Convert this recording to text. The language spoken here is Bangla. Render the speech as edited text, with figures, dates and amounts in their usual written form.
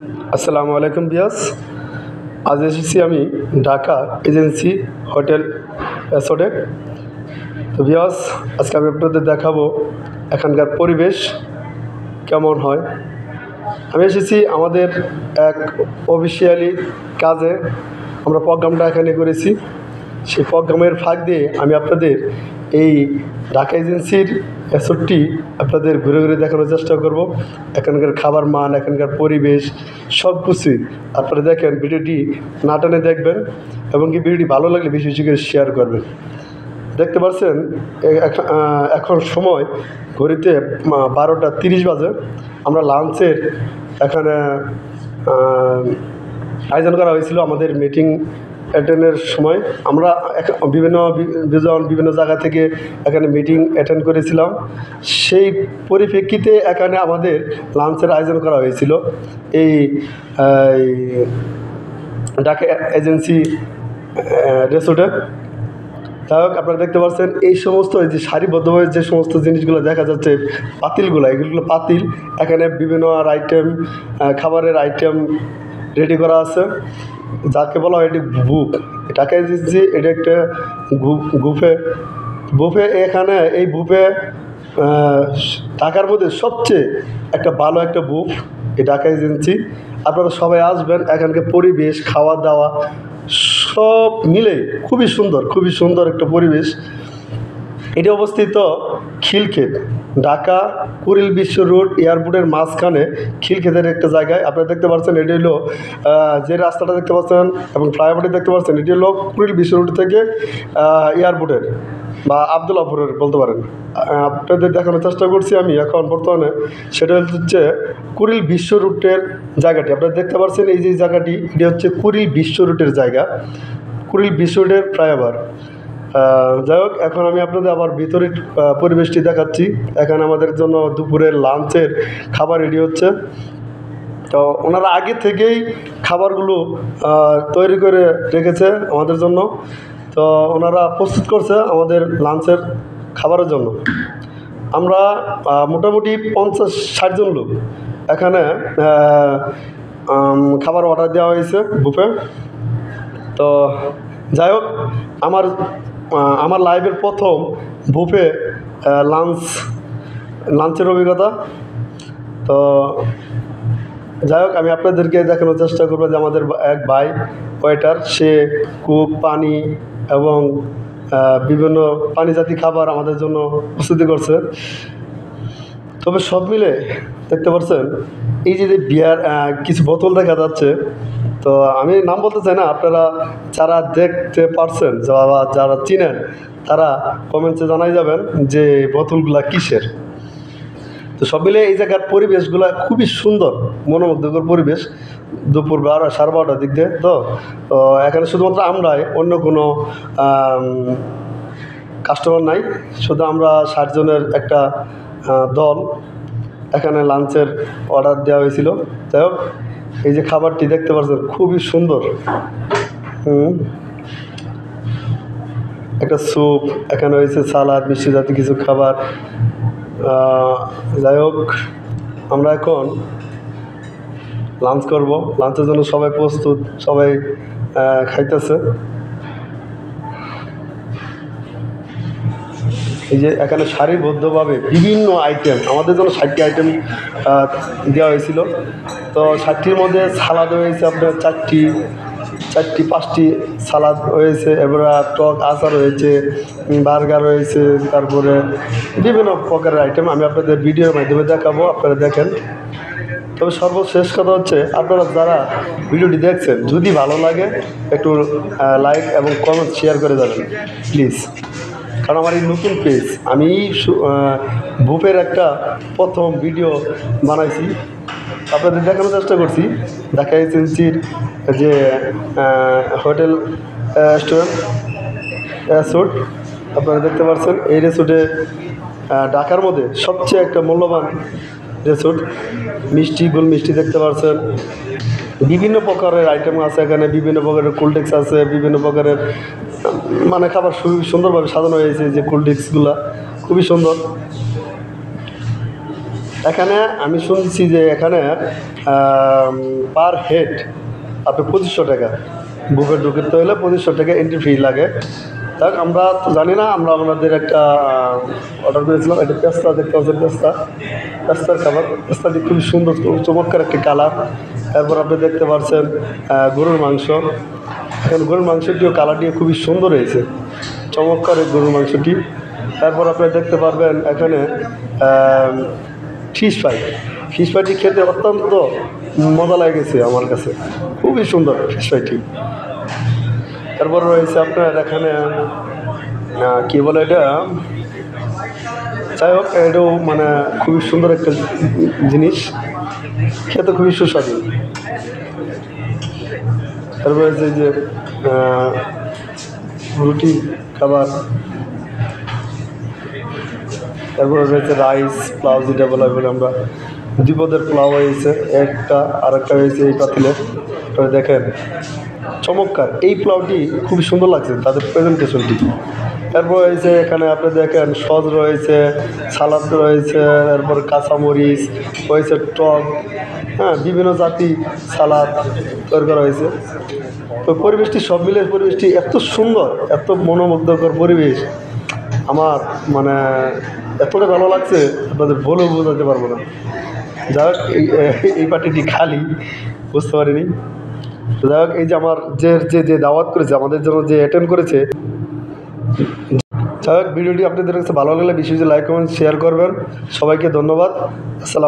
আসসালামু আলাইকুম বিয়াস। আজ এসেছি আমি ঢাকা এজেন্সি হোটেল রিসোর্টে। তো বিয়াস, আজকে আমি আপনাদের দেখাবো এখানকার পরিবেশ কেমন হয়। আমি এসেছি আমাদের এক অফিসিয়ালি কাজে, আমরা প্রোগ্রামটা এখানে করেছি। সেই প্রোগ্রামের ফাঁক দিয়ে আমি আপনাদের এই ঢাকা এজেন্সির রিসোর্টটি আপনাদের ঘুরে ঘুরে দেখানোর চেষ্টা করব। এখানকার খাবার মান, এখানকার পরিবেশ সব কিছুই আপনারা দেখেন। ভিডিওটি না টেনে দেখবেন এবং কি ভিডিওটি ভালো লাগলে বেশি বেশি করে শেয়ার করবেন। দেখতে পাচ্ছেন এখন সময় ঘড়িতে 12টা 30 বাজে। আমরা লাঞ্চের এখানে আয়োজন করা হয়েছিল আমাদের মিটিং অ্যাটেন্ডের সময়। আমরা বিভিন্ন জায়গা থেকে এখানে মিটিং অ্যাটেন্ড করেছিলাম। সেই পরিপ্রেক্ষিতে এখানে আমাদের লাঞ্চের আয়োজন করা হয়েছিল এই ঢাকা এজেন্সি রিসোর্টে। যাই হোক, আপনারা দেখতে পাচ্ছেন এই সমস্ত যে সারিবদ্ধভাবে যে সমস্ত জিনিসগুলো দেখা যাচ্ছে, পাতিলগুলো, এগুলো পাতিল। এখানে বিভিন্ন আইটেম, খাবারের আইটেম রেডি করা আছে, যাকে বলা হয় এটি বুফ। ঢাকা এজেন্সি এটা একটা বুফে। এখানে এই বুফে ঢাকার মধ্যে সবচেয়ে একটা ভালো একটা বুফ এই ঢাকা এজেন্সি। আপনারা সবাই আসবেন। এখানকার পরিবেশ, খাওয়া দাওয়া সব মিলে খুবই সুন্দর একটা পরিবেশ। এটি অবস্থিত খিলক্ষেত, ঢাকা কুড়িল বিশ্ব রোড এয়ারপোর্টের মাঝখানে খিলক্ষেতের একটা জায়গায়। আপনারা দেখতে পাচ্ছেন এটি হলো যে রাস্তাটা দেখতে পাচ্ছেন এবং ফ্লাইওভারটি দেখতে পাচ্ছেন, এটি হলো কুড়িল বিশ্ব রোড থেকে এয়ারপোর্টের বা আবদুল্লাপুরের বলতে পারেন। আপনাদের দেখানোর চেষ্টা করছি আমি এখন বর্তমানে। সেটা হচ্ছে কুড়িল বিশ্ব রুটের জায়গাটি। আপনারা দেখতে পাচ্ছেন এই যে জায়গাটি, এটি হচ্ছে কুড়িল বিশ্ব রুটের জায়গা, কুড়িল বিশ্ব রুটের ফ্লাইওভার। যাই হোক, এখন আমি আপনাদের আবার ভিতরের পরিবেশটি দেখাচ্ছি। এখানে আমাদের জন্য দুপুরের লাঞ্চের খাবার রেডি হচ্ছে। তো ওনারা আগে থেকেই খাবারগুলো তৈরি করে রেখেছে আমাদের জন্য। তো ওনারা প্রস্তুত করছে আমাদের লাঞ্চের খাবারের জন্য। আমরা মোটামুটি 50-60 জন লোক এখানে খাবার অর্ডার দেওয়া হয়েছে বুফে। তো যাই হোক, আমার লাইফের প্রথম বুফে লাঞ্চের অভিজ্ঞতা। তো যাই হোক, আমি আপনাদেরকে দেখানোর চেষ্টা করবো যে আমাদের এক ভাই ওয়েটার, সে কুক, পানি এবং বিভিন্ন পানিজাতীয় খাবার আমাদের জন্য প্রস্তুতি করছে। তবে সব মিলে দেখতে পাচ্ছেন এই যে বিয়ার কিছু বোতল দেখা যাচ্ছে। তো আমি নাম বলতে চাই না, আপনারা যারা দেখতে পারছেন বা যারা চিনেন তারা কমেন্টসে জানাই যাবেন যে বোতলগুলা কিসের। তো সব মিলে এই জায়গার পরিবেশগুলো খুবই সুন্দর, মনোমুগ্ধকর পরিবেশ। দুপুর 12-12:30 দিক দিয়ে। তো এখানে শুধুমাত্র আমরাই, অন্য কোনো কাস্টমার নাই, শুধু আমরা 60 জনের একটা দল এখানে লাঞ্চের অর্ডার দেওয়া হয়েছিল। যাই হোক, এই যে খাবারটি দেখতে পাচ্ছেন খুবই সুন্দর। একটা স্যুপ, এখানে হয়েছে সালাদ, মিষ্টি জাতীয় কিছু খাবার। যাই হোক, আমরা এখন লাঞ্চ করব। লাঞ্চের জন্য সবাই প্রস্তুত, সবাই খাইতেছে। এই যে এখানে সারিবদ্ধভাবে বিভিন্ন আইটেম, আমাদের জন্য 60টি আইটেম দেওয়া হয়েছিল। তো 60টির মধ্যে সালাদ হয়েছে আপনার 4টি-5টি সালাদ হয়েছে, এবার টক আচার হয়েছে, বার্গার হয়েছে, তারপরে বিভিন্ন প্রকারের আইটেম আমি আপনাদের ভিডিওর মাধ্যমে দেখাবো, আপনারা দেখেন। তবে সর্বশেষ কথা হচ্ছে, আপনারা যারা ভিডিওটি দেখছেন যদি ভালো লাগে একটু লাইক এবং কমেন্ট শেয়ার করে যাবেন প্লিজ। কারণ আমার এই নতুন পেজ, আমি বুফের একটা প্রথম ভিডিও বানাইছি, আপনাদের দেখানোর চেষ্টা করছি। ঢাকা এজেন্সির যে হোটেল রেস্টুরেন্ট রিসোর্ট আপনারা দেখতে পাচ্ছেন, এই রিসোর্টে ঢাকার মধ্যে সবচেয়ে একটা মূল্যবান রিসোর্ট। গোল মিষ্টি দেখতে পাচ্ছেন, বিভিন্ন প্রকারের আইটেম আছে এখানে, বিভিন্ন প্রকারের কোল্ড ড্রিঙ্কস আছে, বিভিন্ন প্রকারের মানে খাবার সুন্দরভাবে সাজানো হয়েছে। যে কোল্ড ড্রিঙ্কসগুলো খুবই সুন্দর। এখানে আমি শুনছি যে এখানে পার হেড আপনি 2500 টাকা বুফে ঢুকতে হলে 2500 টাকা এন্ট্রি ফি লাগে। দেখ আমরা তো জানি না, আমরা আমাদের একটা অর্ডার করেছিলাম, এটা পেস্তা দেখতে পাচ্ছেন, পেস্তার খাবার। পেস্তাটি খুবই সুন্দর চমৎকার একটি কালার। তারপর আপনি দেখতে পাচ্ছেন গরুর মাংস। এখন গরুর মাংসটিও কালারটিও খুবই সুন্দর হয়েছে, চমৎকার এই গরুর মাংসটি। তারপর আপনি দেখতে পারবেন এখানে ফিশ ফ্রাইটি খেতে অত্যন্ত মজা লেগেছে আমার কাছে, খুবই সুন্দর ফিশ ফ্রাইটি। তারপর রয়েছে আপনার এখানে কী বলে এটা, যাই হোক এটাও মানে খুবই সুন্দর একটা জিনিস, খেতে খুবই সুস্বাদু। তারপর রয়েছে যে রুটি খাবার। তারপরে রয়েছে রাইস পোলাও, যেটা বলা বলে আমরা দ্বিপদের পোলাও হয়েছে একটা, আর একটা হয়েছে এই পাতিলে। তবে দেখেন চমৎকার এই পোলাওটি খুবই সুন্দর লাগছে তাদের প্রেজেন্টেশনটি। তারপর রয়েছে এখানে আপনি দেখেন সস রয়েছে, সালাদ রয়েছে, তারপর কাঁচামরিচ রয়েছে, টক, হ্যাঁ বিভিন্ন জাতি সালাদ তৈরি করা হয়েছে। তো পরিবেশটি সব মিলে পরিবেশটি এত সুন্দর, এত মনোমুগ্ধকর পরিবেশ, আমার মানে এতটা ভালো লাগছে আপনাদের বলেও বোঝাতে পারবো না। যাই হোক এই পার্টিটি খালি, বুঝতে পারিনি। যাই হোক এই যে আমার যে দাওয়াত করেছে আমাদের জন্য, যে অ্যাটেন্ড করেছে। যাই হোক ভিডিওটি আপনাদের কাছে ভালো লাগলে বেশি বেশি লাইক কমেন্ট শেয়ার করবেন। সবাইকে ধন্যবাদ। আসসালাম।